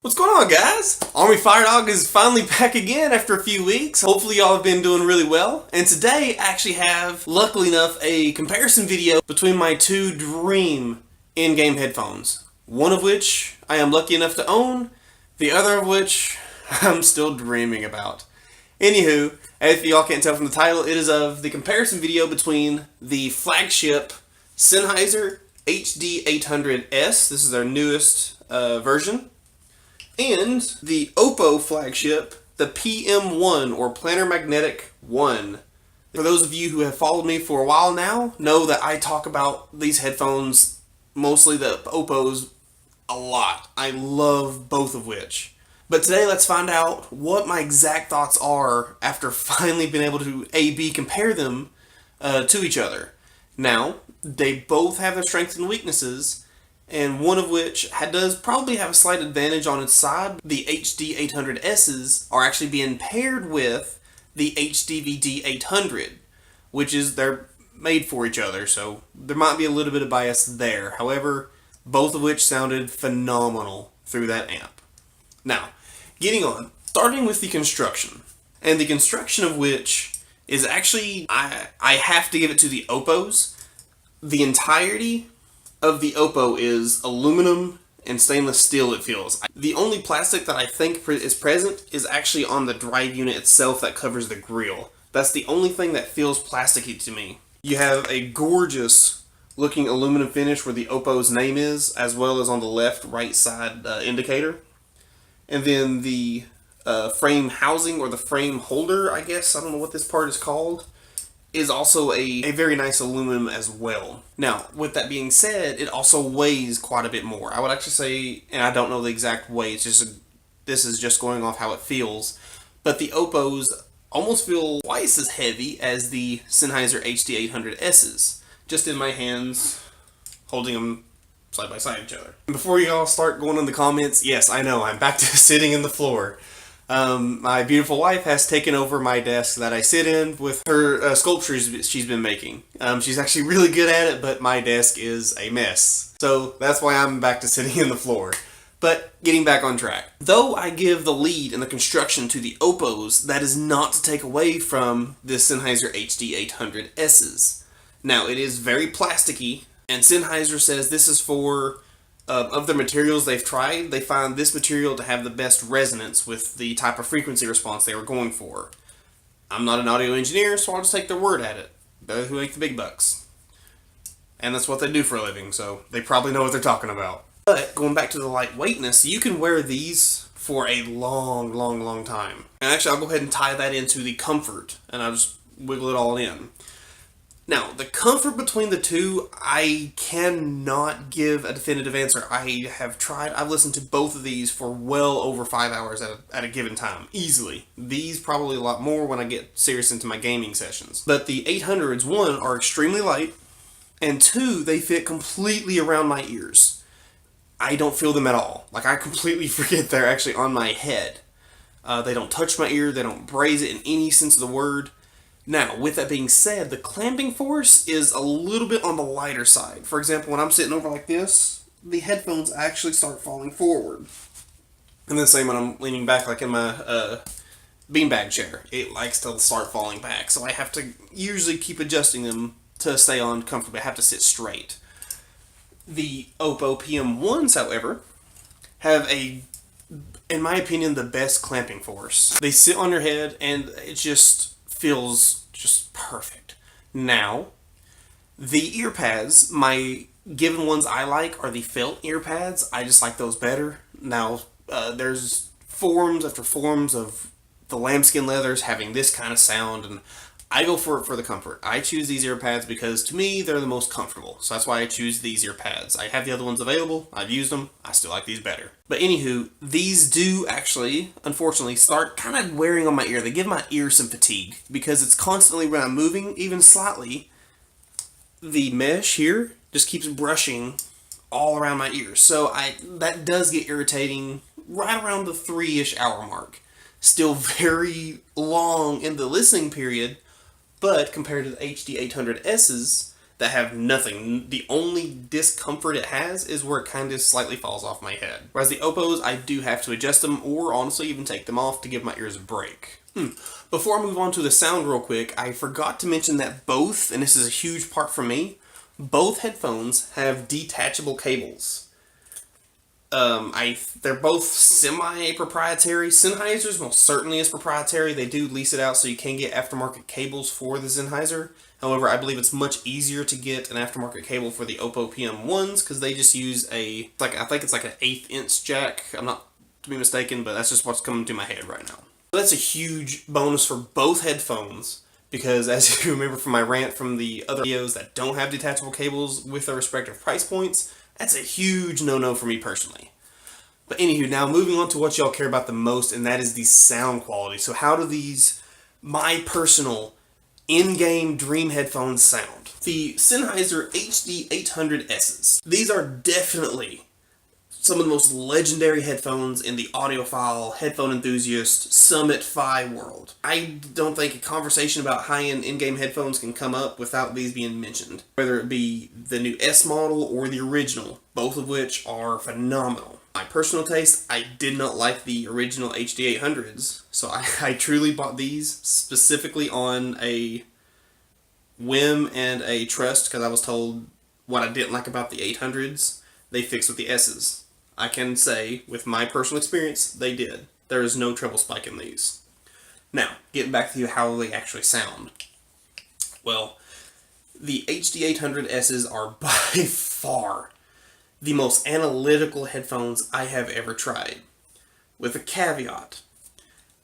What's going on, guys? Army-Firedawg is finally back again after a few weeks. Hopefully y'all have been doing really well. And today I actually have, luckily enough, a comparison video between my two dream in-game headphones. One of which I am lucky enough to own, the other of which I'm still dreaming about. Anywho, if y'all can't tell from the title, it is of the comparison video between the flagship Sennheiser HD800S, this is their newest version, and the Oppo flagship, the PM-1 or Planar Magnetic 1. For those of you who have followed me for a while now, know that I talk about these headphones, mostly the Oppos, a lot. I love both of which. But today let's find out what my exact thoughts are after finally being able to A-B compare them to each other. Now, they both have their strengths and weaknesses, and one of which does probably have a slight advantage on its side. The HD800Ss are actually being paired with the HD800, which is, they're made for each other, so there might be a little bit of bias there. However, both of which sounded phenomenal through that amp. Now, getting on, starting with the construction, and the construction of which is actually, I have to give it to the Oppos. The entirety of the Oppo is aluminum and stainless steel, it feels. The only plastic that I think is present is actually on the drive unit itself that covers the grille. That's the only thing that feels plasticky to me. You have a gorgeous looking aluminum finish where the Oppo's name is, as well as on the left right side indicator. And then the frame housing, or the frame holder, I guess, I don't know what this part is called, is also a very nice aluminum as well. Now, with that being said, it also weighs quite a bit more. I would actually say, and I don't know the exact weight, it's just, this is just going off how it feels, but the Oppos almost feel twice as heavy as the Sennheiser HD800Ss, just in my hands, holding them side by side each other. Before you all start going in the comments, yes, I know, I'm back to sitting in the floor. My beautiful wife has taken over my desk that I sit in with her sculptures she's been making. She's actually really good at it, but my desk is a mess. So that's why I'm back to sitting in the floor. But getting back on track. Though I give the lead in the construction to the Oppos, that is not to take away from the Sennheiser HD800Ss. Now, it is very plasticky, and Sennheiser says this is for of the materials they've tried, they find this material to have the best resonance with the type of frequency response they were going for. I'm not an audio engineer, so I'll just take their word at it. Those who make the big bucks. And that's what they do for a living, so they probably know what they're talking about. But, going back to the lightweightness, you can wear these for a long time. And actually, I'll go ahead and tie that into the comfort, and I'll just wiggle it all in. Now, the comfort between the two, I cannot give a definitive answer. I've listened to both of these for well over 5 hours at a given time, easily. These probably a lot more when I get serious into my gaming sessions. But the 800s, one, are extremely light, and two, they fit completely around my ears. I don't feel them at all. Like, I completely forget they're actually on my head. They don't touch my ear, they don't braze it in any sense of the word. Now, with that being said, the clamping force is a little bit on the lighter side. For example, when I'm sitting over like this, the headphones actually start falling forward. And the same when I'm leaning back, like in my beanbag chair. It likes to start falling back, so I have to usually keep adjusting them to stay on comfortably. I have to sit straight. The Oppo PM-1s, however, have in my opinion, the best clamping force. They sit on your head, and it just feels just perfect. Now, the ear pads, my given ones I like are the felt ear pads. I just like those better. Now, there's forums after forums of the lambskin leathers having this kind of sound, and I go for it for the comfort. I choose these ear pads because, to me, they're the most comfortable. So that's why I choose these ear pads. I have the other ones available. I've used them. I still like these better. But anywho, these do actually, unfortunately, start kind of wearing on my ear. They give my ear some fatigue because it's constantly, when I'm moving, even slightly, the mesh here just keeps brushing all around my ears. So that does get irritating right around the 3-ish hour mark. Still very long in the listening period, but compared to the HD800Ss, that have nothing. The only discomfort it has is where it kind of slightly falls off my head. Whereas the Oppos, I do have to adjust them or honestly even take them off to give my ears a break. Before I move on to the sound real quick, I forgot to mention that both, and this is a huge part for me, both headphones have detachable cables. They're both semi-proprietary. Sennheiser's most certainly is proprietary. They do lease it out so you can get aftermarket cables for the Sennheiser. However, I believe it's much easier to get an aftermarket cable for the Oppo PM-1s because they just use I think it's like an 1/8 inch jack. I'm not to be mistaken, but that's just what's coming to my head right now. That's a huge bonus for both headphones because, as you remember from my rant from the other videos that don't have detachable cables with their respective price points, that's a huge no-no for me personally. But anywho, now moving on to what y'all care about the most, and that is the sound quality. So how do these, my personal in-game dream headphones sound? The Sennheiser HD800Ss. These are definitely some of the most legendary headphones in the audiophile, headphone enthusiast, Summit Fi world. I don't think a conversation about high-end in-game headphones can come up without these being mentioned. Whether it be the new S model or the original, both of which are phenomenal. My personal taste, I did not like the original HD800s, so I truly bought these specifically on a whim and a trust because I was told what I didn't like about the 800s, they fixed with the S's. I can say, with my personal experience, they did. There is no treble spike in these. Now, getting back to how they actually sound. Well, the HD800Ss are by far the most analytical headphones I have ever tried. With a caveat,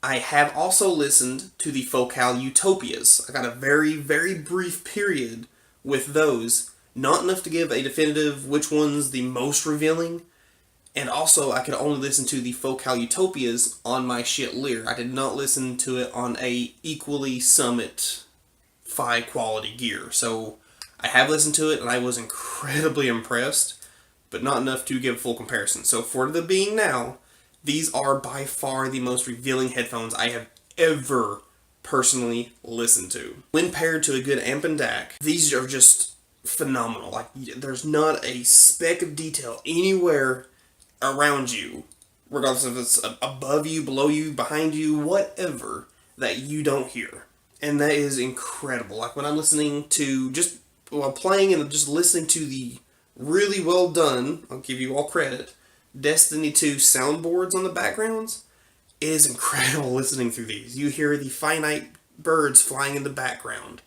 I have also listened to the Focal Utopias. I got a very, very brief period with those. Not enough to give a definitive which one's the most revealing. And also, I could only listen to the Focal Utopias on my shit Lear. I did not listen to it on a equally Summit Fi quality gear. So, I have listened to it, and I was incredibly impressed, but not enough to give full comparison. So, for the being now, these are by far the most revealing headphones I have ever personally listened to. When paired to a good amp and DAC, these are just phenomenal. Like, there's not a speck of detail anywhere around you, regardless if it's above you, below you, behind you, whatever, that you don't hear. And that is incredible. Like when I'm listening to, just while playing and just listening to the really well done, I'll give you all credit, Destiny 2 soundboards on the backgrounds, it is incredible listening through these. You hear the finite birds flying in the background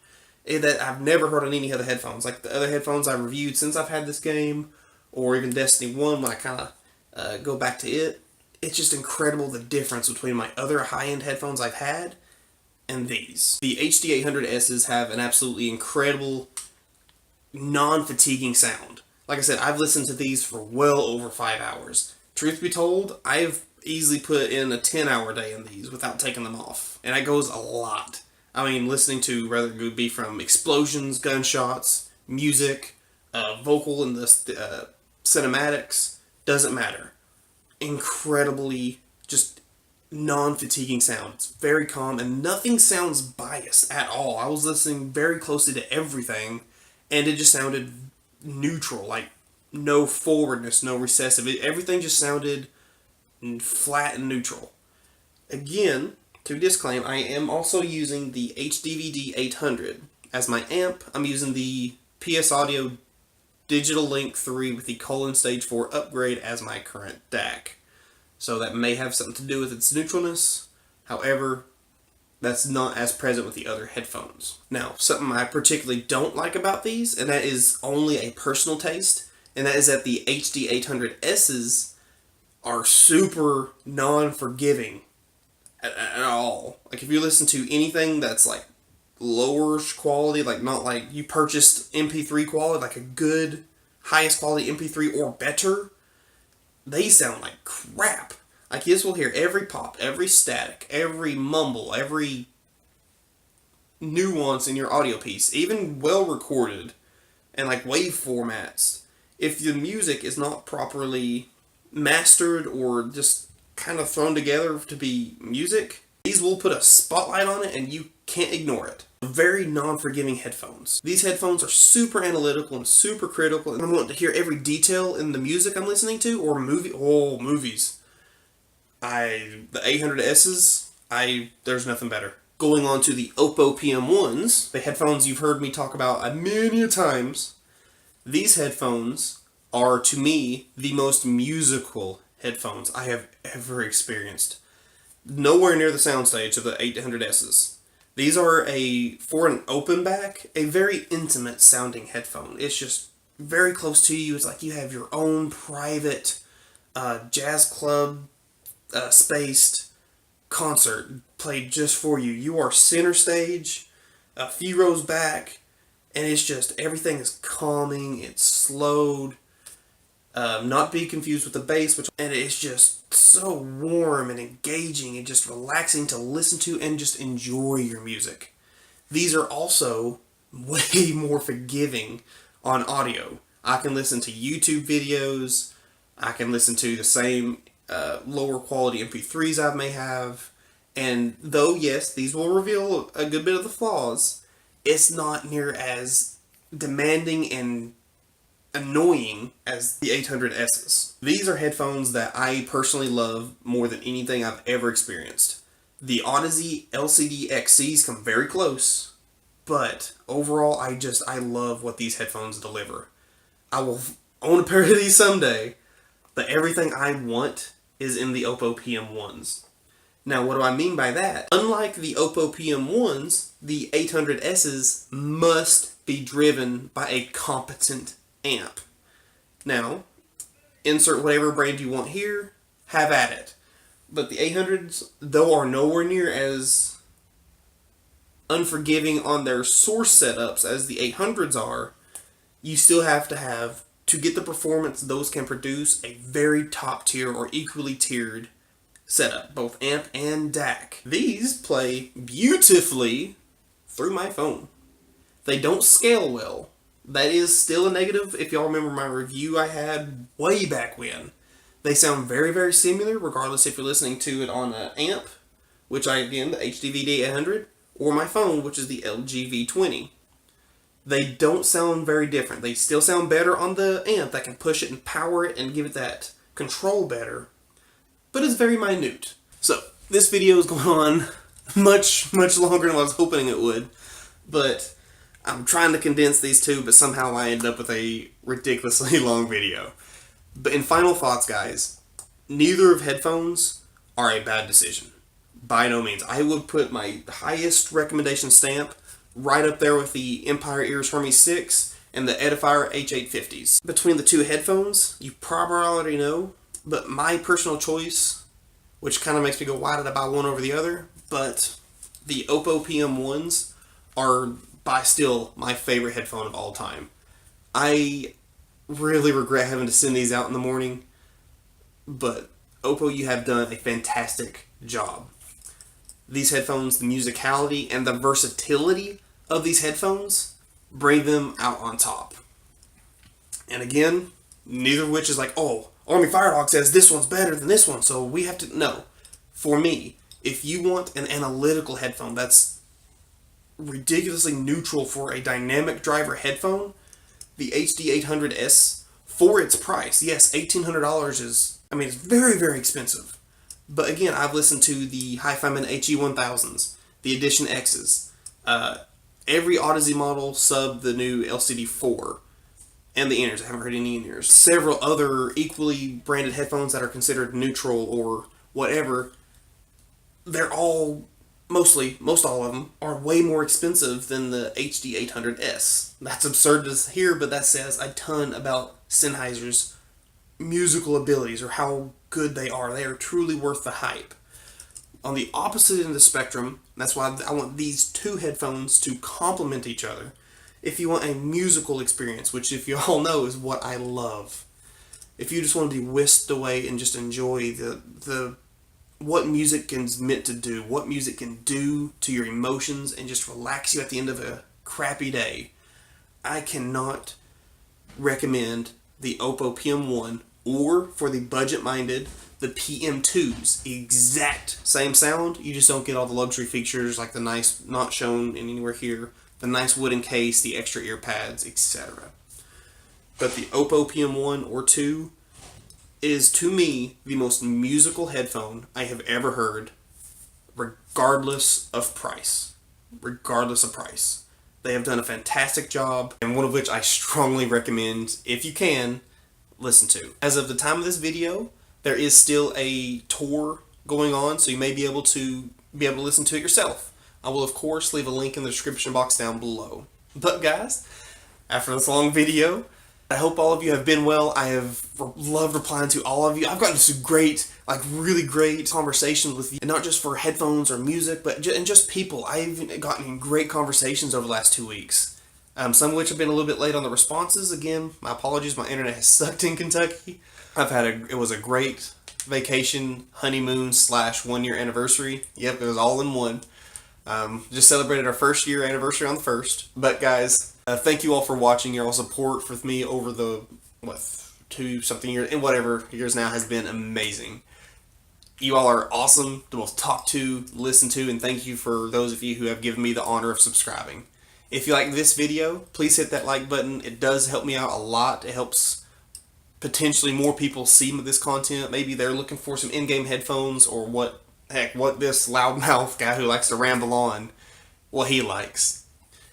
that I've never heard on any other headphones. Like the other headphones I've reviewed since I've had this game, or even Destiny 1 when I kind of go back to it. It's just incredible the difference between my other high-end headphones I've had and these. The HD800Ss have an absolutely incredible, non-fatiguing sound. Like I said, I've listened to these for well over 5 hours. Truth be told, I've easily put in a 10-hour day in these without taking them off. And that goes a lot. I mean, listening to, whether it would be from explosions, gunshots, music, vocal in the cinematics, doesn't matter. Incredibly just non-fatiguing sound. It's very calm and nothing sounds biased at all. I was listening very closely to everything and it just sounded neutral, like no forwardness, no recessive. Everything just sounded flat and neutral. Again, to disclaim, I am also using the HDVD 800 as my amp. I'm using the PS Audio Digital Link 3 with the Colon Stage 4 upgrade as my current DAC. So that may have something to do with its neutralness. However, that's not as present with the other headphones. Now, something I particularly don't like about these, and that is only a personal taste, and that is that the HD800Ss are super non-forgiving at all. Like if you listen to anything that's like lower quality, like not like you purchased MP3 quality, like a good highest quality MP3 or better, they sound like crap. Like this will hear every pop, every static, every mumble, every nuance in your audio piece, even well recorded and like wave formats. If the music is not properly mastered or just kind of thrown together to be music, These will put a spotlight on it and you can't ignore it. Very non-forgiving headphones. These headphones are super analytical and super critical, and I'm wanting to hear every detail in the music I'm listening to or movies. The 800Ss, there's nothing better. Going on to the Oppo PM-1s, the headphones you've heard me talk about many times. These headphones are, to me, the most musical headphones I have ever experienced. Nowhere near the soundstage of the 800Ss. These are for an open back, a very intimate sounding headphone. It's just very close to you. It's like you have your own private jazz club spaced concert played just for you. You are center stage, a few rows back, and it's just, everything is calming, it's slowed, not be confused with the bass, and it's just so warm and engaging and just relaxing to listen to and just enjoy your music. These are also way more forgiving on audio. I can listen to YouTube videos, I can listen to the same lower quality MP3s I may have, and though yes, these will reveal a good bit of the flaws, it's not near as demanding and annoying as the 800Ss. These are headphones that I personally love more than anything I've ever experienced. The Odyssey LCD XCs come very close, but overall I love what these headphones deliver. I will own a pair of these someday, but everything I want is in the Oppo PM-1s. Now, what do I mean by that? Unlike the Oppo PM-1s, the 800Ss must be driven by a competent amp. Now, insert whatever brand you want here, have at it. But the 800s, though, are nowhere near as unforgiving on their source setups as the 800s are, you still have to get the performance those can produce, a very top tier or equally tiered setup, both amp and DAC. These play beautifully through my phone. They don't scale well. That is still a negative. If y'all remember my review I had way back when. They sound very, very similar, regardless if you're listening to it on an amp, which the HD800, or my phone, which is the LG V20. They don't sound very different. They still sound better on the amp that can push it and power it and give it that control better, but it's very minute. So, this video is going on much, much longer than I was hoping it would, but I'm trying to condense these two, but somehow I ended up with a ridiculously long video. But in final thoughts, guys, neither of headphones are a bad decision. By no means. I would put my highest recommendation stamp right up there with the Empire Ears Hermes 6 and the Edifier H850s. Between the two headphones, you probably already know, but my personal choice, which kind of makes me go, why did I buy one over the other? But the Oppo PM-1s are by still my favorite headphone of all time. I really regret having to send these out in the morning, but Oppo, you have done a fantastic job. These headphones, the musicality and the versatility of these headphones bring them out on top. And again, neither of which is like, oh, Army-Firedawg says this one's better than this one, so we have to... No. For me, if you want an analytical headphone that's ridiculously neutral for a dynamic driver headphone, the HD800S, for its price, yes, $1,800 is... I mean, it's very, very expensive. But again, I've listened to the Hi-Fiman HE1000s, the Edition X's, every Odyssey model sub the new LCD4, and the in-ears. I haven't heard any in-ears. Several other equally branded headphones that are considered neutral or whatever. They're all, most all of them, are way more expensive than the HD800S. That's absurd to hear, but that says a ton about Sennheiser's musical abilities, or how good they are. They are truly worth the hype. On the opposite end of the spectrum, that's why I want these two headphones to complement each other. If you want a musical experience, which if you all know is what I love. If you just want to be whisked away and just enjoy the what music is meant to do, what music can do to your emotions and just relax you at the end of a crappy day, I cannot recommend the Oppo PM-1, or for the budget-minded, the PM2s. Exact same sound, you just don't get all the luxury features like the nice, not shown anywhere here, the nice wooden case, the extra ear pads, etc. But the Oppo PM-1 or 2 is, to me, the most musical headphone I have ever heard, regardless of price. Regardless of price. They have done a fantastic job, and one of which I strongly recommend, if you can, listen to. As of the time of this video, there is still a tour going on, so you may be able to listen to it yourself. I will, of course, leave a link in the description box down below. But guys, after this long video, I hope all of you have been well. I have loved replying to all of you. I've gotten some great, really great conversations with you, and not just for headphones or music, but just people. I've gotten great conversations over the last 2 weeks. Some of which have been a little bit late on the responses. Again, my apologies. My internet has sucked in Kentucky. It was a great vacation, honeymoon / 1 year anniversary. Yep, it was all in one. Just celebrated our 1st year anniversary on the 1st. But guys, thank you all for watching. Your all support with me over the 2-something years and whatever years now has been amazing. You all are awesome to both talk to, listen to, and thank you for those of you who have given me the honor of subscribing. If you like this video, please hit that like button. It does help me out a lot. It helps potentially more people see this content. Maybe they're looking for some in-game headphones, or what this loudmouth guy who likes to ramble on, what he likes.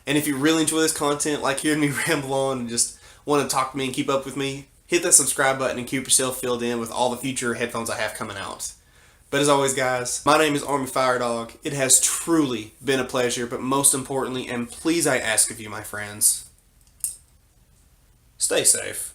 And if you really enjoy this content, like hearing me ramble on and just want to talk to me and keep up with me, hit that subscribe button and keep yourself filled in with all the future headphones I have coming out. But as always, guys, my name is Army-Firedawg. It has truly been a pleasure, but most importantly, and please I ask of you, my friends, stay safe.